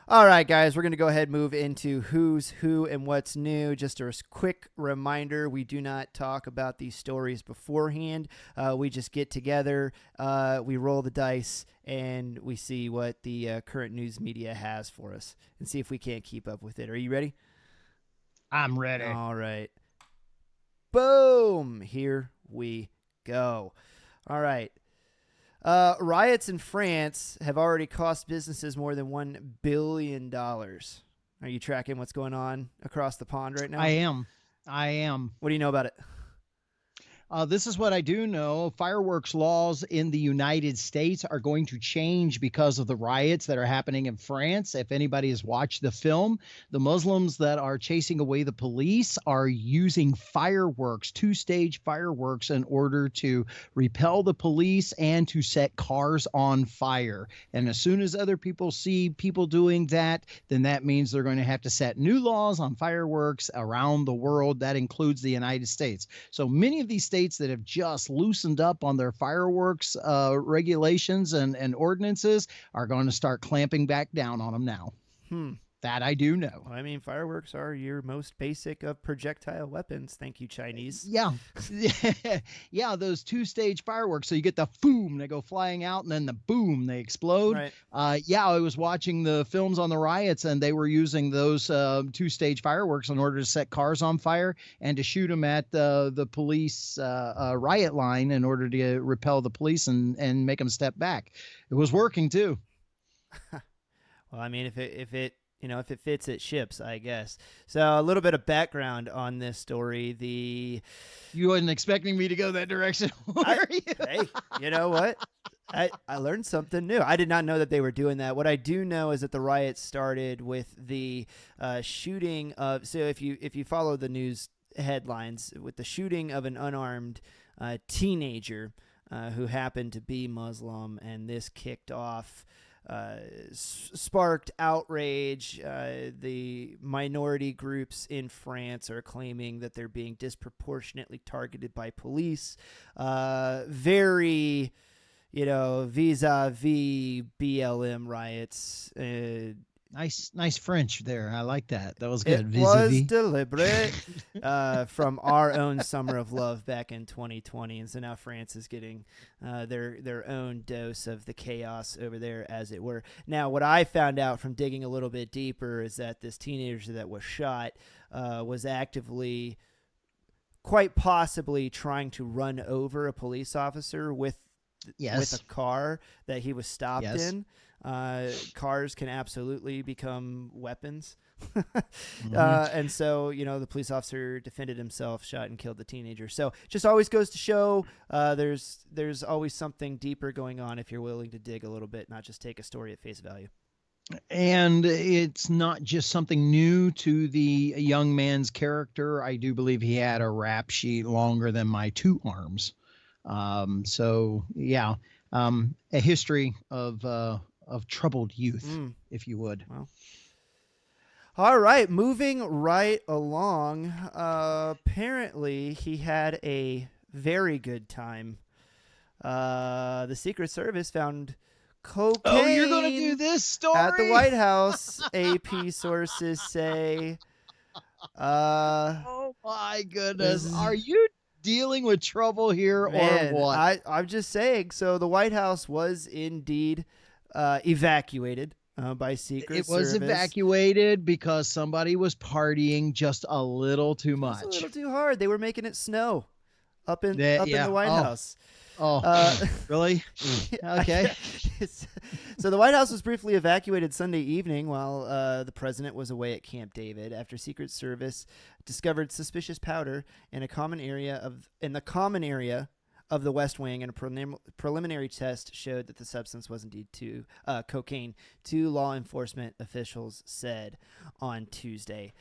All right, guys, we're going to go ahead and move into who's who and what's new. Just a quick reminder, we do not talk about these stories beforehand. We just get together, we roll the dice, and we see what the current news media has for us and see if we can't keep up with it. Are you ready? I'm ready. All right. Boom. Here we go. All right. Riots in France have already cost businesses more than $1 billion. Are you tracking what's going on across the pond right I now? am. I am. What do you know about it? This is what I do know. Fireworks laws in the United States are going to change because of the riots that are happening in France. If anybody has watched the film, the Muslims that are chasing away the police are using fireworks, two-stage fireworks, in order to repel the police and to set cars on fire. And as soon as other people see people doing that, then that means they're going to have to set new laws on fireworks around the world. That includes the United States. So many of these states that have just loosened up on their fireworks regulations and ordinances are going to start clamping back down on them now. Hmm. That I do know. Well, I mean, fireworks are your most basic of projectile weapons. Thank you, Chinese. Yeah. Yeah, those two-stage fireworks. So you get the boom, they go flying out, and then the boom, they explode. Right. Yeah, I was watching the films on the riots, and they were using those two-stage fireworks in order to set cars on fire and to shoot them at the police riot line in order to repel the police and make them step back. It was working too. Well, I mean, if it fits, it ships, I guess. So a little bit of background on this story. You wasn't expecting me to go that direction, I, were you? hey, you know what? I learned something new. I did not know that they were doing that. What I do know is that the riots started with the shooting of. So if you follow the news headlines, with the shooting of an unarmed teenager who happened to be Muslim, and this kicked off. Sparked outrage. The minority groups in France are claiming that they're being disproportionately targeted by police. Very, vis-a-vis BLM riots. Nice French there. I like that. That was It good. was Vis-a-vis. deliberate from our own summer of love back in 2020, and so now France is getting their own dose of the chaos over there, as it were. Now, what I found out from digging a little bit deeper is that this teenager that was shot was actively, quite possibly, trying to run over a police officer with Yes. a car that he was stopped Yes. in. Cars can absolutely become weapons. Hmm. And so, the police officer defended himself, shot and killed the teenager. So just always goes to show there's always something deeper going on if you're willing to dig a little bit, not just take a story at face value. And it's not just something new to the young man's character. I do believe he had a rap sheet longer than my two arms. So yeah, a history of troubled youth, Mm, if you would. well. All right, moving right along. Apparently, he had a very good time. The Secret Service found Oh, you're going to do cocaine this at the story? White House, AP sources say. Uh, Oh my this goodness. is, Are you dealing with trouble here or man, what? I'm just saying. So the White House was indeed evacuated by Secret It was Service. evacuated because somebody was partying just a little too Just a little much. too hard. They were making it snow up in the Yeah. White Oh, House. oh, Uh, really? Okay. so the White House was briefly evacuated Sunday evening while the president was away at Camp David after Secret Service discovered suspicious powder in the common area of the West Wing, and a preliminary test showed that the substance was indeed cocaine. Two law enforcement officials said on Tuesday.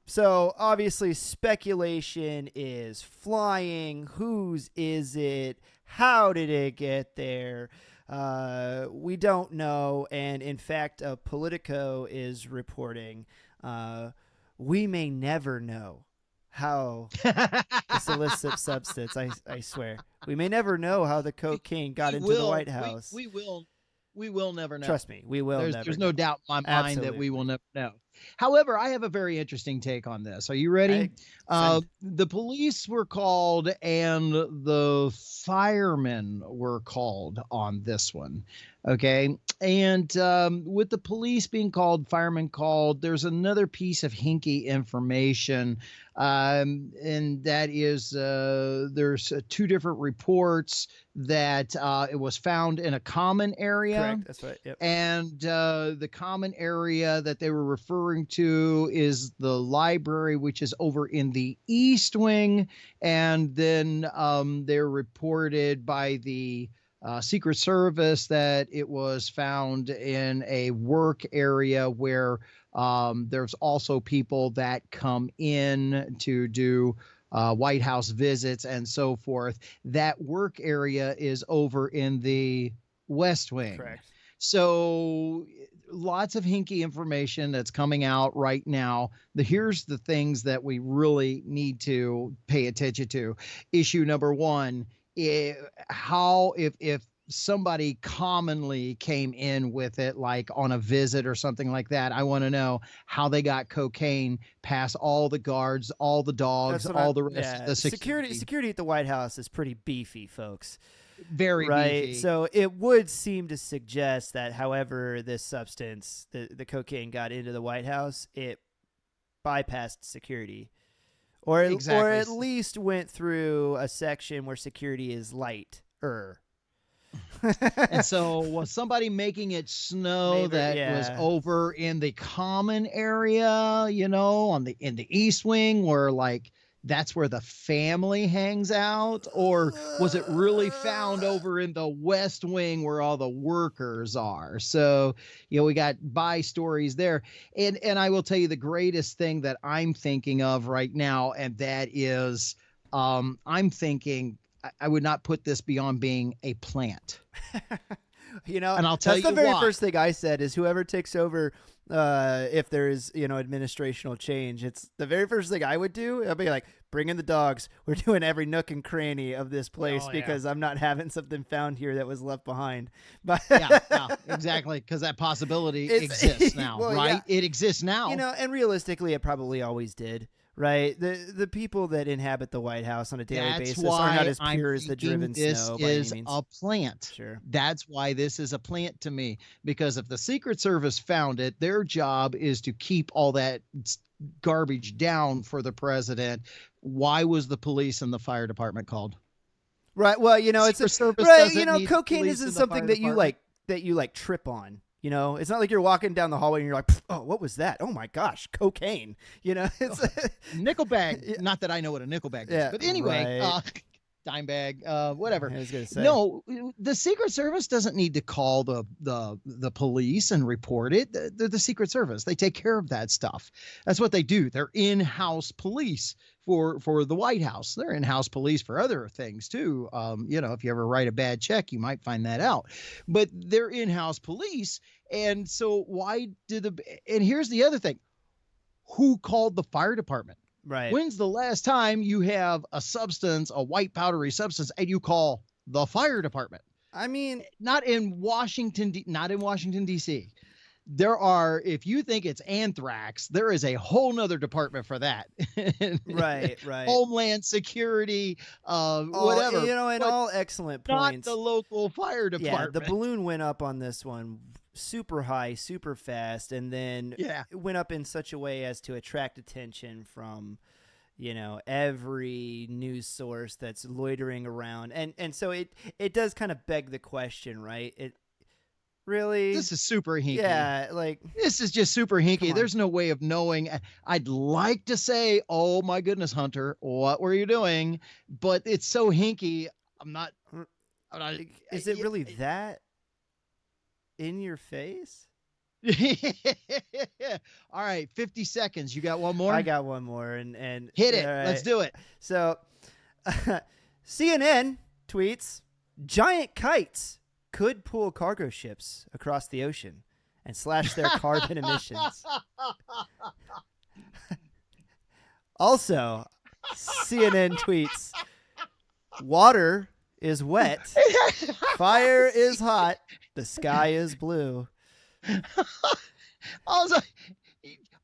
So obviously speculation is flying. Whose is it? How did it get there? We don't know. And in fact, Politico is reporting we may never know how this illicit substance, I swear. We may never know how the cocaine got We into the will. White House. We will. We will never know. Trust me, we will never There's know. no doubt in my mind that we will Absolutely. never know. However, I have a very interesting take on this. Are you ready? Send. The police were called and the firemen were called on this one. Okay. And with the police being called, firemen called, there's another piece of hinky information. And that is there's two different reports that it was found in a common area. Correct. That's right. Yep. And the common area that they were referring to is the library, which is over in the East Wing. And then they're reported by the Secret Service that it was found in a work area where there's also people that come in to do White House visits and so forth. That work area is over in the West Wing. Correct. So lots of hinky information that's coming out right now. Here's the things that we really need to pay attention to. Issue number one, if somebody commonly came in with it, like on a visit or something like that, I want to know how they got cocaine past all the guards, all the dogs, all the rest of the security. Security at the White House is pretty beefy, folks. Very right beefy. So it would seem to suggest that however this substance, the cocaine, got into the White House, it bypassed security, or at least went through a section where security is lighter. And so was somebody making it snow was over in the common area, you know, in the East Wing, where like that's where the family hangs out? Or was it really found over in the West Wing where all the workers are? So, you know, we got by stories there. And I will tell you the greatest thing that I'm thinking of right now, and that is I'm thinking I would not put this beyond being a plant. You know, and I'll tell you that's the very why. first thing I said is whoever takes over, if there's, you know, administrational change, it's the very first thing I would do. I'll be like, bring in the dogs. We're doing every nook and cranny of this place because I'm not having something found here that was left behind. But yeah, exactly. Because that possibility exists now, well, right? Yeah. It exists now. You know, and realistically, it probably always did. Right, the people that inhabit the White House on a daily basis are not as pure as the driven snow by any means. This is a plant. Sure, that's why this is a plant to me. Because if the Secret Service found it, their job is to keep all that garbage down for the president. Why was the police and the fire department called? Right. Well, you know, it's right. You know, cocaine isn't something that you like trip on. You know, it's not like you're walking down the hallway and you're like, oh, what was that? Oh my gosh, cocaine. You know, it's nickel bag. Not that I know what a nickel bag is, but anyway, right. Dime bag, whatever. I was gonna say. No, the Secret Service doesn't need to call the police and report it. They're the Secret Service. They take care of that stuff. That's what they do. They're in-house police for the White House. They're in-house police for other things too. You know, if you ever write a bad check, you might find that out. But they're in-house police, and so and here's the other thing: who called the fire department? Right. When's the last time you have a substance, a white powdery substance, and you call the fire department? I mean, not in Washington, D.C. There are, if you think it's anthrax, there is a whole nother department for that. Right. Homeland Security, whatever. You know, and all excellent points. Not the local fire department. Yeah, the balloon went up on this one super high, super fast, and then it went up in such a way as to attract attention from, you know, every news source that's loitering around. And so it does kind of beg the question, right? It really, this is super hinky. Yeah, like this is just super hinky. There's no way of knowing. I'd like to say, oh my goodness, Hunter, what were you doing? But it's so hinky. I'm not is it really that in your face? All right, 50 seconds. You got one more? I got one more, and hit it. Right. Let's do it. So CNN tweets, giant kites could pull cargo ships across the ocean and slash their carbon emissions. Also, CNN tweets, water is wet, fire is hot, the sky is blue. Also,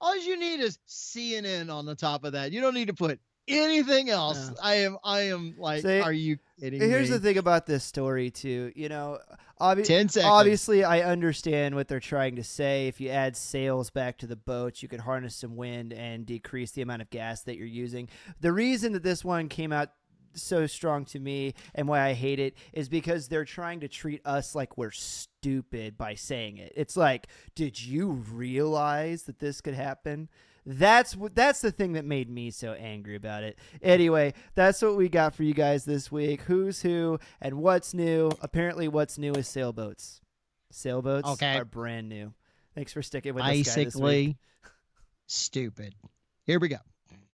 all you need is CNN on the top of that. You don't need to put anything else. I am like, See, are you kidding here's me? the thing about this story too. 10 seconds. Obviously, I understand what they're trying to say. If you add sails back to the boats, you could harness some wind and decrease the amount of gas that you're using. The reason that this one came out so strong to me and why I hate it is because they're trying to treat us like we're stupid by saying it. It's like, did you realize that this could happen? That's the thing that made me so angry about it. Anyway, that's what we got for you guys this week. Who's who and what's new. Apparently what's new is sailboats. Sailboats are brand new. Thanks for sticking with us, guys, this week. Stupid. Here we go.